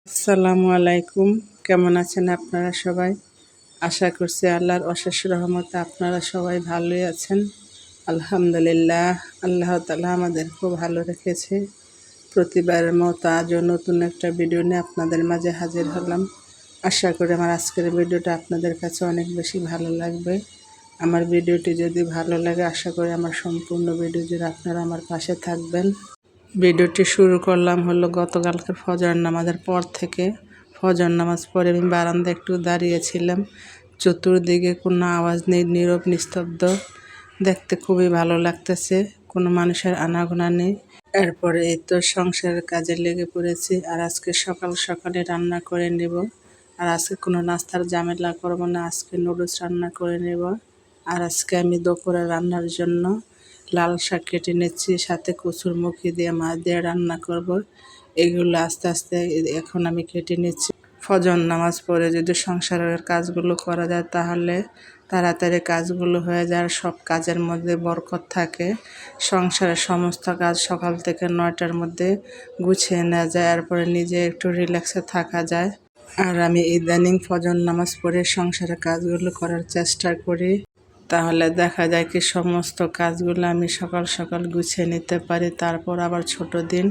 আসসালামু আলাইকুম। কেমন আছেন আপনারা সবাই? আশা করছি আল্লাহর অশেষ রহমতে আপনারা সবাই ভালোই আছেন। আলহামদুলিল্লাহ, আল্লাহ তাআলা আমাদেরকেও ভালো রেখেছে। প্রতিবারের মতো আজও নতুন একটা ভিডিও নিয়ে আপনাদের মাঝে হাজির হলাম। আশা করি আমার আজকের ভিডিওটা আপনাদের কাছে অনেক বেশি ভালো লাগবে। আমার ভিডিওটি যদি ভালো লাগে আশা করি আমার সম্পূর্ণ ভিডিও জুড়ে আপনারা আমার পাশে থাকবেন। ভিডিওটি শুরু করলাম গতকালকে ফজর নামাজের পর থেকে। ফজর নামাজ পরে আমি বারান্দায় একটু দাঁড়িয়েছিলাম। চতুর্দিকে কোনো আওয়াজ নেই, নীরব নিস্তব্ধ। দেখতে খুবই ভালো লাগতেছে, কোনো মানুষের আনাগোনা নেই। এরপরে এই তো সংসারের কাজে লেগে পড়েছি। আর আজকে সকাল সকালে রান্না করে নেব। আর আজকে কোনো নাস্তার ঝামেলা করব না, আজকে নুডলস রান্না করে নেব। আর আজকে আমি দুপুরে রান্নার জন্য লাল শাক কেটে নিচ্ছি, সাথে কচুরমুখী দিয়ে মাছ দিয়ে রান্না করব। এগুলো আস্তে আস্তে এখন আমি কেটে নিচ্ছি। ফজর নামাজ পড়ে যদি সংসারের কাজগুলো করা যায় তাহলে তাড়াতাড়ি কাজগুলো হয়ে যায়, আর সব কাজের মধ্যে বরকত থাকে। সংসারের সমস্ত কাজ সকাল থেকে 9টার মধ্যে গুছিয়ে নেওয়া যায়, এরপরে নিজে একটু রিল্যাক্সে থাকা যায়। আর আমি ইদানিং ফজর নামাজ পড়ে সংসারের কাজগুলো করার চেষ্টা করি, তাহলে দেখা যায় কি সমস্ত কাজগুলো আমি সকাল সকাল গুছিয়ে নিতে পারি। তারপর আবার ছোট দিন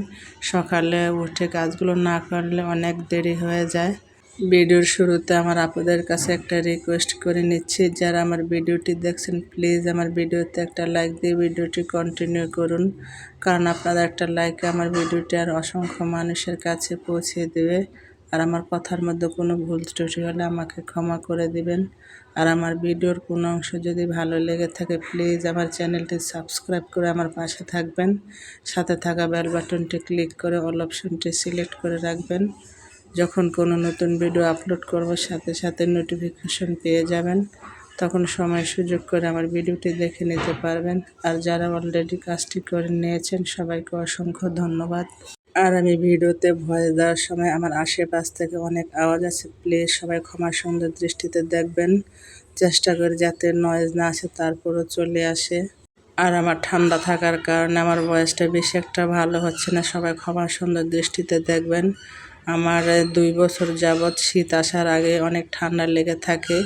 সকালে উঠে কাজগুলো না করলে অনেক দেরি হয়ে যায়। ভিডিওর শুরুতে আমার আপুদের কাছে একটা রিকোয়েস্ট করে নিচ্ছি, যারা আমার ভিডিওটি দেখছেন প্লিজ আমার ভিডিওতে একটা লাইক দিয়ে ভিডিওটি কন্টিনিউ করুন, কারণ আপনাদের একটা লাইকে আমার ভিডিওটি আর অসংখ্য মানুষের কাছে পৌঁছে দেবে। আর আমার কথার মধ্যে কোনো ভুল ত্রুটি হলে আমাকে ক্ষমা করে দিবেন। আর আমার ভিডিওর কোনো অংশ যদি ভালো লেগে থাকে প্লিজ আমার চ্যানেলটি সাবস্ক্রাইব করে আমার পাশে থাকবেন। সাথে থাকা বেল বাটনটি ক্লিক করে অল অপশনটি সিলেক্ট করে রাখবেন। যখন কোনো নতুন ভিডিও আপলোড করব সাথে সাথে নোটিফিকেশন পেয়ে যাবেন, তখন সময় সুযোগ করে আমার ভিডিওটি দেখে নিতে পারবেন। আর যারা অলরেডি কাজটি করে নিয়েছেন সবাইকে অসংখ্য ধন্যবাদ। আর আমি ভিডিওতে ভয়েস দেওয়ার সময় আমার আশেপাশ থেকে অনেক আওয়াজ আছে, প্লিজ সবাই ক্ষমা সুন্দর দৃষ্টিতে দেখবেন। চেষ্টা করি যাতে নয়েজ না আসে, তারপরও চলে আসে। আর আমার ঠান্ডা থাকার কারণে আমার ভয়েসটা বেশি একটা ভালো হচ্ছে না, সবাই ক্ষমা সুন্দর দৃষ্টিতে দেখবেন। আমার 2 বছর যাবৎ শীত আসার আগে অনেক ঠান্ডা লেগে থাকে,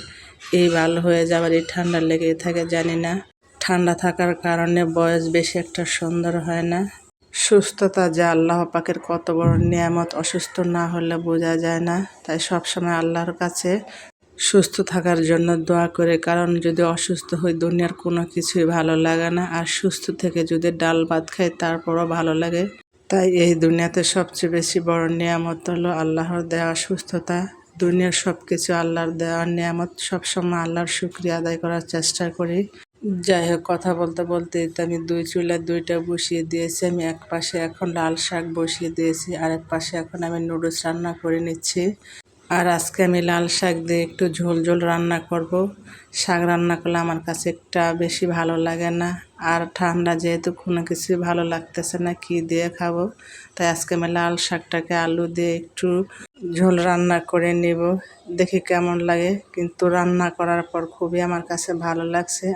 এই ভালো হয়ে যাবার এই ঠান্ডা লেগেই থাকে জানি না। ঠান্ডা থাকার কারণে ভয়েস বেশি একটা সুন্দর হয় না। সুস্থতা যে আল্লাহ পাকের কত বড় নিয়ামত, অসুস্থ না হলে বোঝা যায় না। তাই সবসময় আল্লাহর কাছে সুস্থ থাকার জন্য দোয়া করে, কারণ যদি অসুস্থ হই দুনিয়ার কোনো কিছুই ভালো লাগে না। আর সুস্থ থেকে যদি ডাল ভাত খাই তারপরও ভালো লাগে। তাই এই দুনিয়াতে সবচেয়ে বেশি বড় নিয়ামত হলো আল্লাহর দেওয়া সুস্থতা। দুনিয়ার সব কিছু আল্লাহর দেওয়া নিয়ামত, সবসময় আল্লাহর শুকরিয়া আদায় করার চেষ্টা করি। যাই হোক, কথা বলতে বলতে তো আমি 2 চুলায় 2টা বসিয়ে দিয়েছি। আমি এক পাশে এখন লাল শাক বসিয়ে দিয়েছি, আর এক পাশে এখন আমি নুডলস রান্না করে নিচ্ছি। আর আজকে আমি লাল শাক দিয়ে একটু ঝোল ঝোল রান্না করব। শাক রান্না করলে আমার কাছে একটা বেশি ভালো লাগে না, আর ঠান্ডা যেহেতু কোনো কিছুই ভালো লাগতেছে না, কি দিয়ে খাবো। তাই আজকে আমি লাল শাকটাকে আলু দিয়ে একটু ঝোল রান্না করে নেব, দেখি কেমন লাগে। কিন্তু রান্না করার পর খুবই আমার কাছে ভালো লাগছে।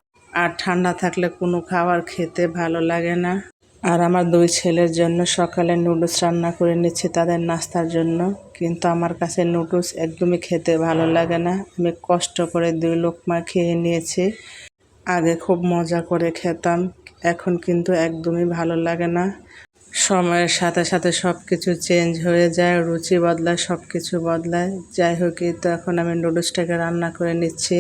আর ঠান্ডা থাকলে কোনো খাবার খেতে ভালো লাগে না। আর আমার 2 ছেলের জন্য সকালে নুডলস রান্না করে নিচ্ছি তাদের নাস্তার জন্য, কিন্তু আমার কাছে নুডলস একদমই খেতে ভালো লাগে না। আমি কষ্ট করে 2 লোকমা খেয়ে নিয়েছি। আগে খুব মজা করে খেতাম, এখন কিন্তু একদমই ভালো লাগে না। সময়ের সাথে সাথে সব কিছু চেঞ্জ হয়ে যায়, রুচি বদলায়, সব কিছু বদলায়। যাই হোক, এই তো এখন আমি নুডলসটাকে রান্না করে নিচ্ছি।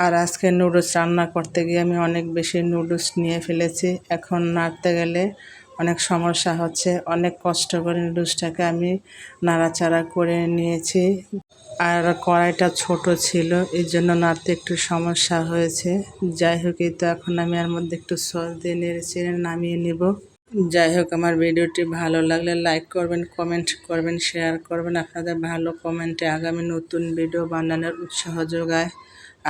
আর আজকে নুডলস রান্না করতে গিয়ে আমি অনেক বেশি নুডলস নিয়ে ফেলেছি, এখন নাড়তে গেলে অনেক সমস্যা হচ্ছে। অনেক কষ্ট করে নুডলসটাকে আমি নাড়াচাড়া করে নিয়েছি। আর কড়াইটা ছোট ছিল, এই জন্য নাড়তে একটু সমস্যা হয়েছে। যাই হোক, এই তো এখন আমি এর মধ্যে একটু সস দিয়ে নেড়ে নামিয়ে নিব। যাই হোক, আমার ভিডিওটি ভালো লাগলে লাইক করবেন, কমেন্ট করবেন, শেয়ার করবেন। আপনাদের ভালো কমেন্টে আগামী নতুন ভিডিও বানানোর উৎসাহ যোগায়।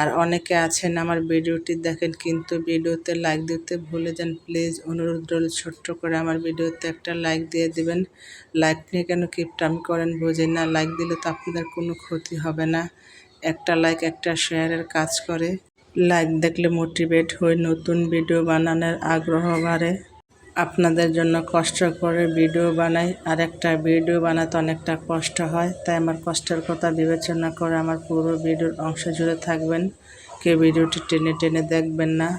আর অনেকে আছেন আমার ভিডিওটি দেখেন কিন্তু ভিডিওতে লাইক দিতে ভুলে যান, প্লিজ অনুরোধ রইল ছোট্ট করে আমার ভিডিওতে একটা লাইক দিয়ে দিবেন। লাইক নিয়ে কেন কিপটামি করেন বুঝি না, লাইক দিলে তো আপনাদের কোনো ক্ষতি হবে না। একটা লাইক একটা শেয়ারের কাজ করে। লাইক দেখলে মোটিভেট হয়ে নতুন ভিডিও বানানোর আগ্রহ বাড়ে। আপনাদের জন্য কষ্ট করে ভিডিও বানাই, আর একটা ভিডিও বানাতে অনেকটা কষ্ট হয়, তাই আমার কষ্টের কথা বিবেচনা করে আমার পুরো ভিডিওর অংশ জুড়ে থাকবেন। কেউ ভিডিওটি টেনে টেনে দেখবেন না।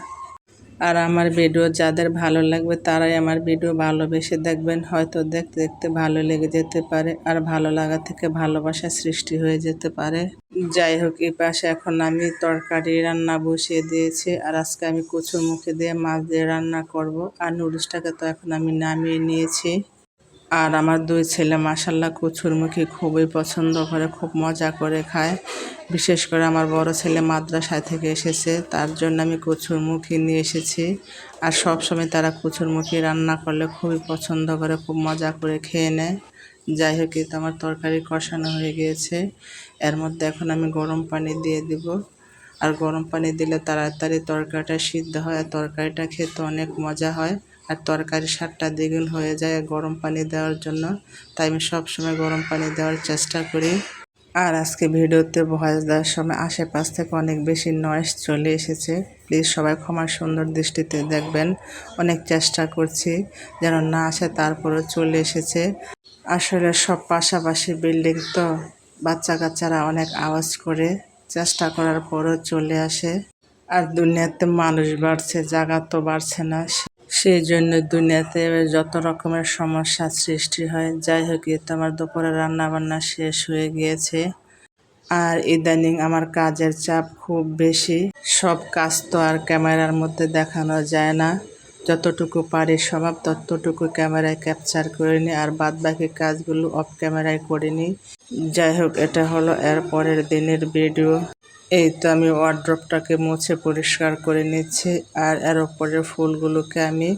আর আমার ভিডিও যাদের ভালো লাগবে তারাই আমার ভিডিও ভালোবেসে দেখবেন। হয়তো দেখতে দেখতে ভালো লেগে যেতে পারে, আর ভালো লাগা থেকে ভালোবাসা সৃষ্টি হয়ে যেতে পারে। যাই হোক, এই পাশে এখন আমি তরকারি রান্না বসিয়ে দিয়েছি, আর আজকে আমি কচুরমুখী দিয়ে মাছ দিয়ে রান্না করব। আর নুডলসটাকে তো এখন আমি নামিয়ে নিয়েছি। আর আমার দুই ছেলে মাশাল্লাহ কচুরমুখী খুবই পছন্দ করে, খুব মজা করে খায়। বিশেষ করে আমার বড় ছেলে মাদ্রাসায় থেকে এসেছে, তার জন্য আমি কচুরমুখী নিয়ে এসেছি। আর সব সময় তারা কচুরমুখী রান্না করলে খুবই পছন্দ করে, খুব মজা করে খেয়ে নেয়। যাই হোক, এই তো আমার তরকারি কষানো হয়ে গিয়েছে। এর মধ্যে এখন আমি গরম পানি দিয়ে দিব। আর গরম পানি দিলে তাড়াতাড়ি তরকারিটা সিদ্ধ হয়, আর তরকারিটা খেতে অনেক মজা হয়। আর তরকারির স্বাদটা দ্বিগুণ হয়ে যায় গরম পানি দেওয়ার জন্য, তাই আমি সবসময় গরম পানি দেওয়ার চেষ্টা করি। আর আজকে ভিডিওতে ভয়েস দেওয়ার সময় আশেপাশ থেকে অনেক বেশি নয়েজ চলে এসেছে, প্লিজ সবাই ক্ষমার সুন্দর দৃষ্টিতে দেখবেন। অনেক চেষ্টা করছি যেন না আসে, তারপরেও চলে এসেছে। আসলে সব পাশাপাশি বিল্ডিং তো, বাচ্চা কাচ্চারা অনেক আওয়াজ করে, চেষ্টা করার পরও চলে আসে। আর দুনিয়াতে মানুষ বাড়ছে, জায়গা তো বাড়ছে না, সেই জন্য দুনিয়াতে যত রকমের সমস্যার সৃষ্টি হয়। যাই হোক, এতে আমার দুপুরে রান্না বান্না শেষ হয়ে গিয়েছে। আর ইদানিং আমার কাজের চাপ খুব বেশি। সব কাজ তো আর ক্যামেরার মধ্যে দেখানো যায় না, যতটুকু পারি স্বভাব ততটুকু ক্যামেরায় ক্যাপচার করে নিই, আর বাদ বাকি কাজগুলো অফ ক্যামেরায় করে নিই। যাই হোক, এটা হলো এর পরের দিনের ভিডিও। এই তো আমি ওয়ার্ড্রপটাকে মুছে পরিষ্কার করে নিচ্ছি, আর এর ওপরের ফুলগুলোকে আমি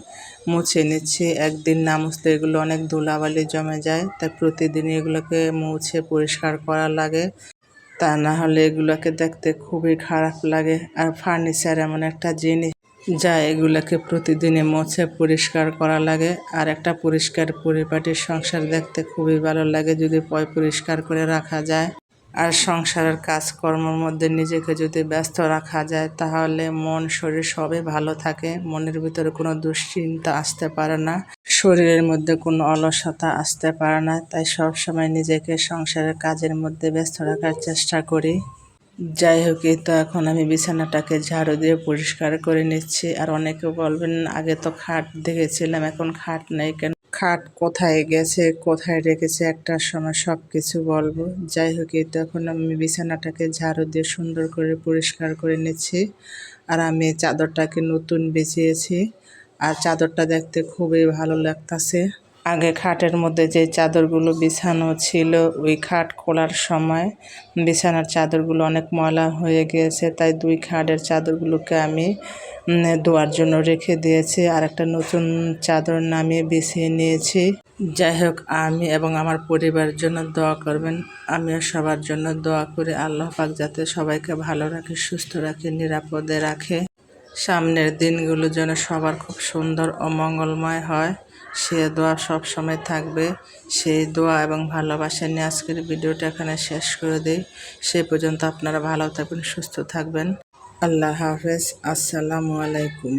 মুছে নিচ্ছি। একদিন না মুছলে এগুলো অনেক ধুলাবালি জমে যায়, তাই প্রতিদিন এগুলোকে মুছে পরিষ্কার করা লাগে, তা না হলে এগুলোকে দেখতে খুবই খারাপ লাগে। আর ফার্নিচার এমন একটা জিনিস যা এগুলোকে প্রতিদিনে মুছে পরিষ্কার করা লাগে। আর একটা পরিষ্কার পরিপাটির সংসার দেখতে খুবই ভালো লাগে যদি পরিষ্কার করে রাখা যায়। আর সংসারের কাজকর্মের মধ্যে নিজেকে যদি ব্যস্ত রাখা যায়, তাহলে মন শরীর সবই ভালো থাকে। মনের ভিতরে কোনো দুশ্চিন্তা আসতে পারে না, শরীরের মধ্যে কোনো অলসতা আসতে পারে না। তাই সব সময় নিজেকে সংসারের কাজের মধ্যে ব্যস্ত রাখার চেষ্টা করি। যাই হোক, এই তো এখন আমি বিছানাটাকে ঝাড়ু দিয়ে পরিষ্কার করে নিচ্ছি। আর অনেকে বলবেন আগে তো খাট দেখেছিলাম, এখন খাট নেই কেন, খাট কোথায় গেছে, কোথায় রেখেছে, একটা সময় সব কিছু বলবো। যাই হোক, এই তো এখন আমি বিছানাটাকে ঝাড়ু দিয়ে সুন্দর করে পরিষ্কার করে নিচ্ছি। আর আমি চাদরটাকে নতুন বিছিয়েছি, আর চাদরটা দেখতে খুবই ভালো লাগতাছে। আগে খাটের মধ্যে যে চাদরগুলো বিছানো ছিল, ওই খাট খোলার সময় বিছানার চাদরগুলো অনেক ময়লা হয়ে গিয়েছে, তাই দুই খাটের চাদরগুলোকে আমি ধোয়ার জন্য রেখে দিয়েছি, আর একটা নতুন চাদর নামিয়ে বিছিয়ে নিয়েছি। যাই হোক, আমি এবং আমার পরিবারের জন্য দোয়া করবেন। আমিও সবার জন্য দোয়া করি আল্লাহ পাক যাতে সবাইকে ভালো রাখে, সুস্থ রাখে, নিরাপদে রাখে। সামনের দিনগুলো যেন সবার খুব সুন্দর ও মঙ্গলময় হয়, সে দোয়া সব সময় থাকবে। সেই দোয়া এবং ভালোবাসা নিয়ে আজকের ভিডিওটা এখানে শেষ করে দিই। সে পর্যন্ত আপনারা ভালো থাকবেন, সুস্থ থাকবেন। আল্লাহ হাফেজ। আসসালামু আলাইকুম।